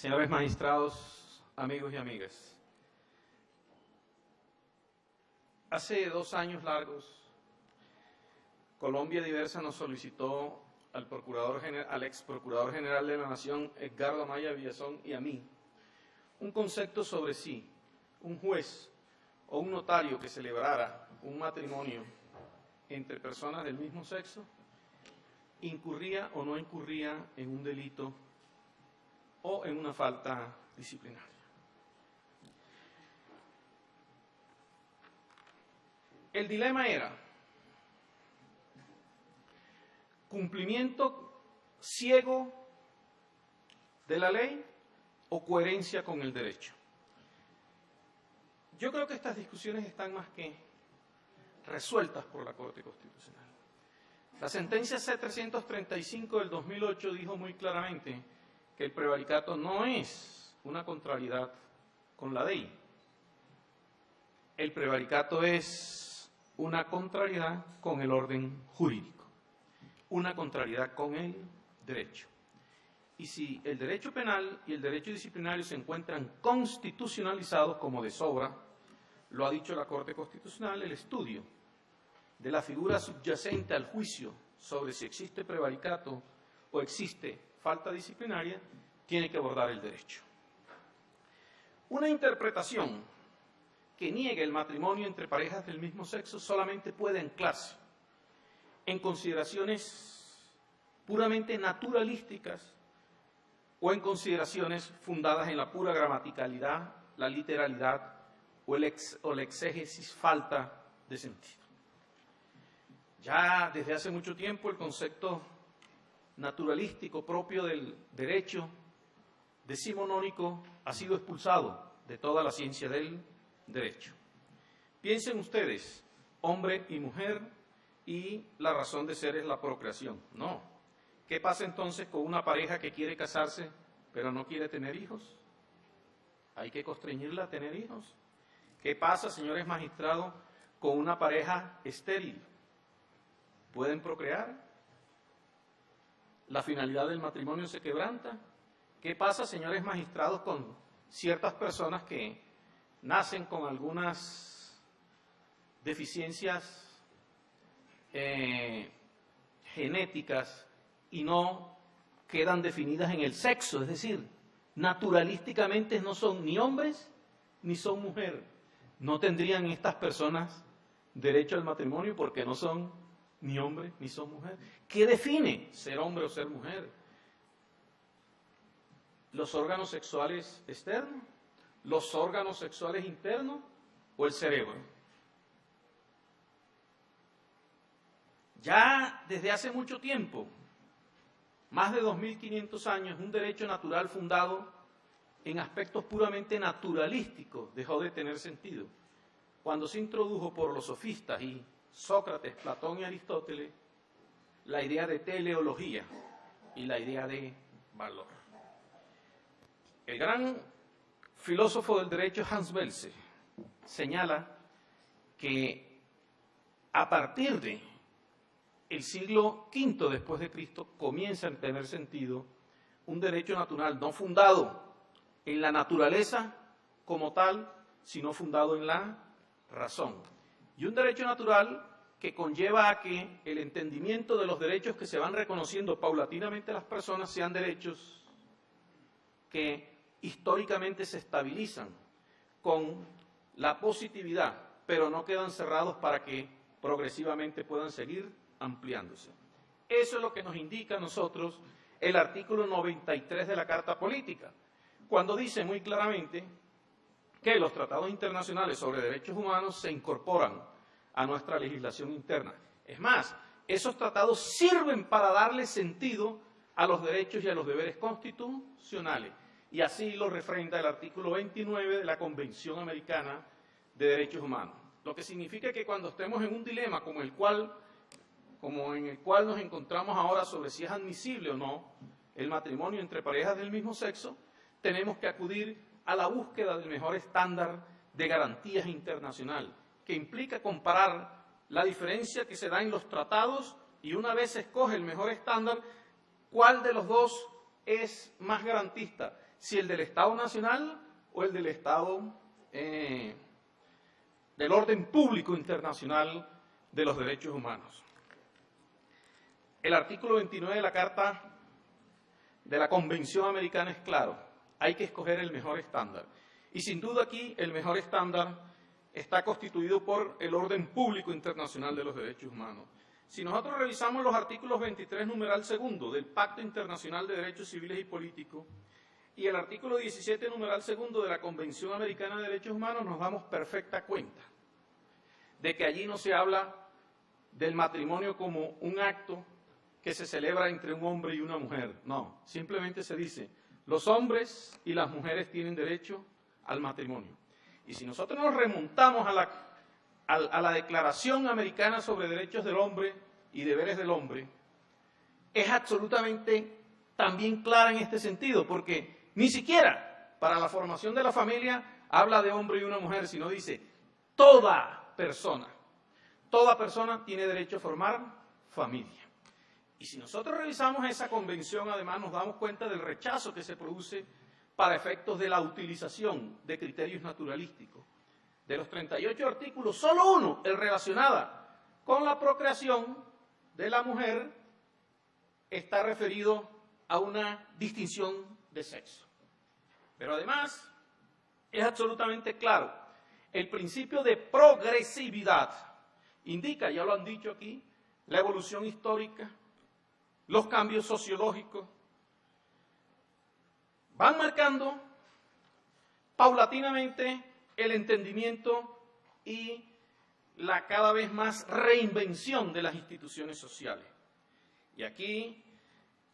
Señores magistrados, amigos y amigas, hace 2 años largos, Colombia Diversa nos solicitó al ex procurador general de la Nación, Edgardo Amaya Villazón, y a mí, un concepto sobre si un juez o un notario que celebrara un matrimonio entre personas del mismo sexo incurría o no incurría en un delito o en una falta disciplinaria. El dilema era cumplimiento ciego de la ley o coherencia con el derecho. Yo creo que estas discusiones están más que resueltas por la Corte Constitucional. La sentencia C-335 del 2008 dijo muy claramente que el prevaricato no es una contrariedad con la ley. El prevaricato es una contrariedad con el orden jurídico, una contrariedad con el derecho. Y si el derecho penal y el derecho disciplinario se encuentran constitucionalizados como de sobra, lo ha dicho la Corte Constitucional, el estudio de la figura subyacente al juicio sobre si existe prevaricato o existe falta disciplinaria, tiene que abordar el derecho. Una interpretación que niegue el matrimonio entre parejas del mismo sexo solamente puede anclarse en consideraciones puramente naturalísticas o en consideraciones fundadas en la pura gramaticalidad, la literalidad o la exégesis falta de sentido. Ya desde hace mucho tiempo el concepto naturalístico propio del derecho decimonónico ha sido expulsado de toda la ciencia del derecho. Piensen ustedes, hombre y mujer, y la razón de ser es la procreación. No. ¿Qué pasa entonces con una pareja que quiere casarse pero no quiere tener hijos? ¿Hay que constreñirla a tener hijos? ¿Qué pasa, señores magistrados, con una pareja estéril? ¿Pueden procrear? ¿La finalidad del matrimonio se quebranta? ¿Qué pasa, señores magistrados, con ciertas personas que nacen con algunas deficiencias genéticas y no quedan definidas en el sexo? Es decir, naturalísticamente no son ni hombres ni son mujeres. ¿No tendrían estas personas derecho al matrimonio porque no son ni hombres ni son mujeres? ¿Qué define ser hombre o ser mujer? ¿Los órganos sexuales externos? ¿Los órganos sexuales internos? ¿O el cerebro? Ya desde hace mucho tiempo, más de 2500 años, un derecho natural fundado en aspectos puramente naturalísticos dejó de tener sentido cuando se introdujo por los sofistas y Sócrates, Platón y Aristóteles la idea de teleología y la idea de valor. El gran filósofo del derecho Hans Welse señala que a partir de el siglo V después de Cristo comienza a tener sentido un derecho natural no fundado en la naturaleza como tal, sino fundado en la razón. Y un derecho natural que conlleva a que el entendimiento de los derechos que se van reconociendo paulatinamente a las personas sean derechos que históricamente se estabilizan con la positividad, pero no quedan cerrados para que progresivamente puedan seguir ampliándose. Eso es lo que nos indica a nosotros el artículo 93 de la Carta Política, cuando dice muy claramente que los tratados internacionales sobre derechos humanos se incorporan a nuestra legislación interna. Es más, esos tratados sirven para darle sentido a los derechos y a los deberes constitucionales, y así lo refrenda el artículo 29 de la Convención Americana de Derechos Humanos. Lo que significa que cuando estemos en un dilema como en el cual nos encontramos ahora sobre si es admisible o no el matrimonio entre parejas del mismo sexo, tenemos que acudir a la búsqueda del mejor estándar de garantías internacional, que implica comparar la diferencia que se da en los tratados y una vez se escoge el mejor estándar, ¿cuál de los dos es más garantista? si el del Estado Nacional o el del Estado del orden público internacional de los derechos humanos. El artículo 29 de la Carta de la Convención Americana es claro, hay que escoger el mejor estándar. Y sin duda aquí el mejor estándar está constituido por el orden público internacional de los derechos humanos. Si nosotros revisamos los artículos 23, numeral segundo, del Pacto Internacional de Derechos Civiles y Políticos, y el artículo 17, numeral segundo, de la Convención Americana de Derechos Humanos, nos damos perfecta cuenta de que allí no se habla del matrimonio como un acto que se celebra entre un hombre y una mujer. No, simplemente se dice, los hombres y las mujeres tienen derecho al matrimonio. Y si nosotros nos remontamos a la Declaración Americana sobre Derechos del Hombre y Deberes del Hombre, es absolutamente también clara en este sentido, porque ni siquiera para la formación de la familia habla de hombre y una mujer, sino dice toda persona tiene derecho a formar familia. Y si nosotros revisamos esa convención, además nos damos cuenta del rechazo que se produce para efectos de la utilización de criterios naturalísticos. De los 38 artículos, solo uno, el relacionado con la procreación de la mujer, está referido a una distinción de sexo. Pero además, es absolutamente claro, el principio de progresividad indica, ya lo han dicho aquí, la evolución histórica, los cambios sociológicos, van marcando paulatinamente el entendimiento y la cada vez más reinvención de las instituciones sociales. Y aquí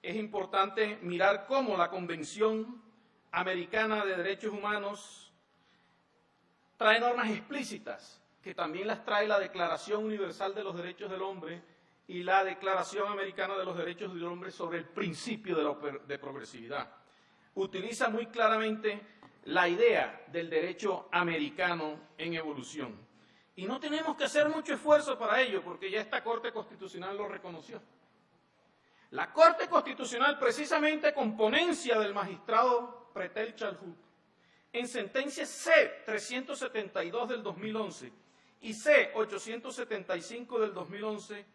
es importante mirar cómo la Convención Americana de Derechos Humanos trae normas explícitas, que también las trae la Declaración Universal de los Derechos del Hombre y la Declaración Americana de los Derechos del Hombre sobre el principio de progresividad. Utiliza muy claramente la idea del derecho americano en evolución. Y no tenemos que hacer mucho esfuerzo para ello, porque ya esta Corte Constitucional lo reconoció. La Corte Constitucional, precisamente con ponencia del magistrado Pretel Chalhut, en sentencias C-372 del 2011 y C-875 del 2011,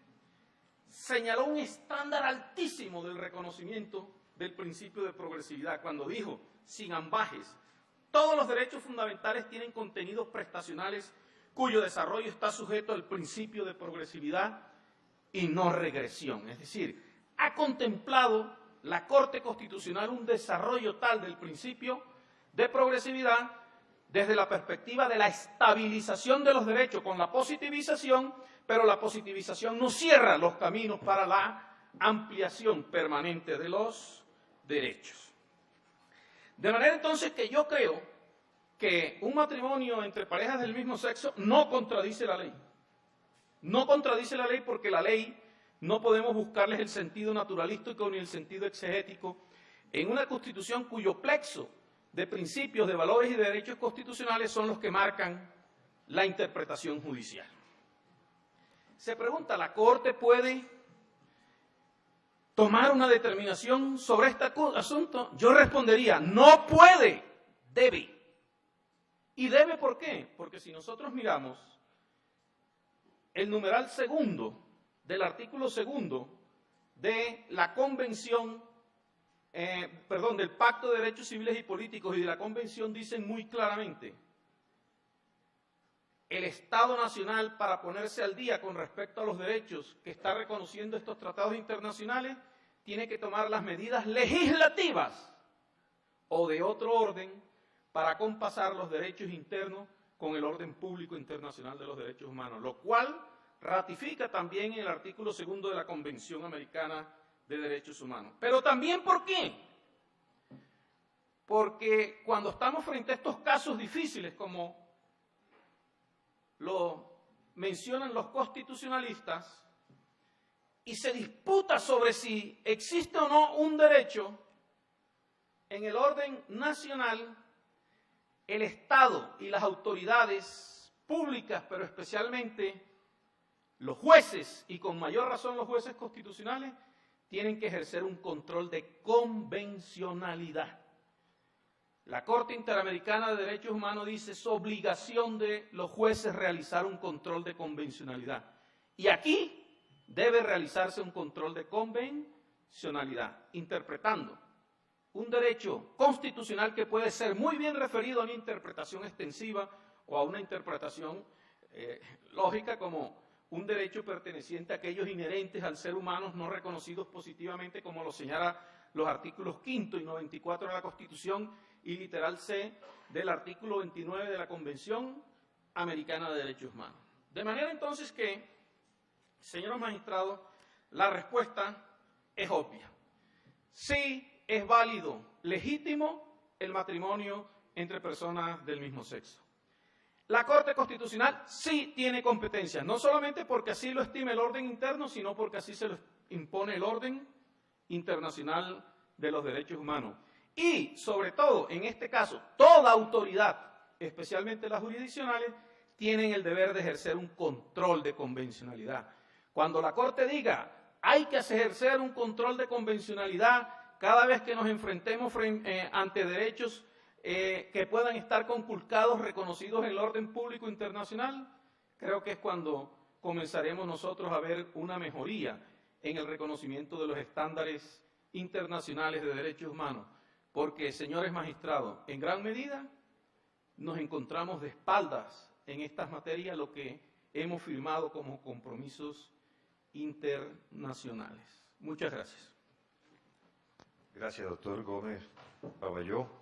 señaló un estándar altísimo del reconocimiento del principio de progresividad, cuando dijo, sin ambajes, todos los derechos fundamentales tienen contenidos prestacionales cuyo desarrollo está sujeto al principio de progresividad y no regresión. Es decir, ha contemplado la Corte Constitucional un desarrollo tal del principio de progresividad desde la perspectiva de la estabilización de los derechos con la positivización, pero la positivización no cierra los caminos para la ampliación permanente de los derechos. De manera entonces que yo creo que un matrimonio entre parejas del mismo sexo no contradice la ley. No contradice la ley porque la ley no podemos buscarles el sentido naturalístico ni el sentido exegético en una Constitución cuyo plexo de principios, de valores y de derechos constitucionales son los que marcan la interpretación judicial. Se pregunta, ¿la Corte puede tomar una determinación sobre este asunto? Yo respondería, no puede, debe. ¿Y debe por qué? Porque si nosotros miramos el numeral segundo del artículo segundo de la Convención, del Pacto de Derechos Civiles y Políticos y de la Convención, dicen muy claramente, el Estado Nacional, para ponerse al día con respecto a los derechos que está reconociendo estos tratados internacionales, tiene que tomar las medidas legislativas o de otro orden para compasar los derechos internos con el orden público internacional de los derechos humanos, lo cual ratifica también el artículo segundo de la Convención Americana de Derechos Humanos. Pero también, ¿por qué? Porque cuando estamos frente a estos casos difíciles, como lo mencionan los constitucionalistas, y se disputa sobre si existe o no un derecho, en el orden nacional, el Estado y las autoridades públicas, pero especialmente los jueces, y con mayor razón los jueces constitucionales, tienen que ejercer un control de convencionalidad. La Corte Interamericana de Derechos Humanos dice es obligación de los jueces realizar un control de convencionalidad. Y aquí debe realizarse un control de convencionalidad, interpretando un derecho constitucional que puede ser muy bien referido a una interpretación extensiva o a una interpretación lógica como un derecho perteneciente a aquellos inherentes al ser humano no reconocidos positivamente, como lo señala los artículos 5 y 94 de la Constitución y literal C del artículo 29 de la Convención Americana de Derechos Humanos. De manera entonces que, señores magistrados, la respuesta es obvia. Sí es válido, legítimo, el matrimonio entre personas del mismo sexo. La Corte Constitucional sí tiene competencia, no solamente porque así lo estima el orden interno, sino porque así se lo impone el orden internacional de los derechos humanos. Y, sobre todo, en este caso, toda autoridad, especialmente las jurisdiccionales, tienen el deber de ejercer un control de convencionalidad. Cuando la Corte diga, hay que ejercer un control de convencionalidad cada vez que nos enfrentemos ante derechos que puedan estar conculcados, reconocidos en el orden público internacional, creo que es cuando comenzaremos nosotros a ver una mejoría en el reconocimiento de los estándares internacionales de derechos humanos, porque, señores magistrados, en gran medida nos encontramos de espaldas en estas materias lo que hemos firmado como compromisos internacionales. Muchas gracias. Gracias, doctor Gómez Pavalló.